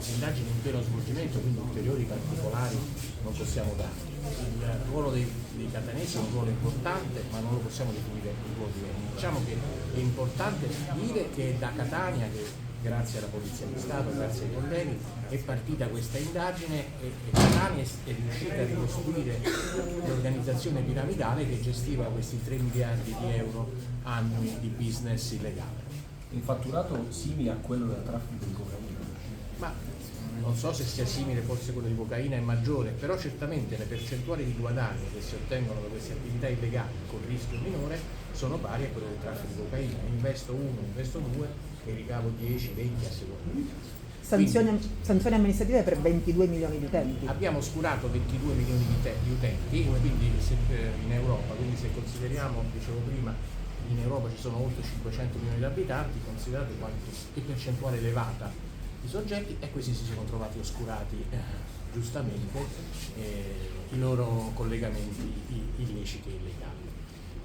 le indagini in pieno svolgimento, quindi ulteriori particolari non possiamo dare. Il ruolo dei catanesi è un ruolo importante, ma non lo possiamo definire un ruolo diverso. Diciamo che è importante dire che da Catania, che grazie alla Polizia di Stato, grazie ai colleghi, è partita questa indagine e Catania è riuscita a ricostruire l'organizzazione piramidale che gestiva questi 3 miliardi di euro annui di business illegale. Un fatturato simile a quello del traffico di cocaina? Ma non so se sia simile, forse quello di cocaina è maggiore, però certamente le percentuali di guadagno che si ottengono da queste attività illegali con rischio minore sono pari a quello del traffico di cocaina. Investo 1, investo 2 e ricavo 10, 20 a seconda. Sanzioni amministrative per 22 milioni di utenti. Abbiamo oscurato 22 milioni di utenti, quindi in Europa, quindi se consideriamo, dicevo prima, in Europa ci sono oltre 500 milioni di abitanti, considerate che percentuale elevata di soggetti, e questi si sono trovati oscurati giustamente i loro collegamenti illeciti e illegali.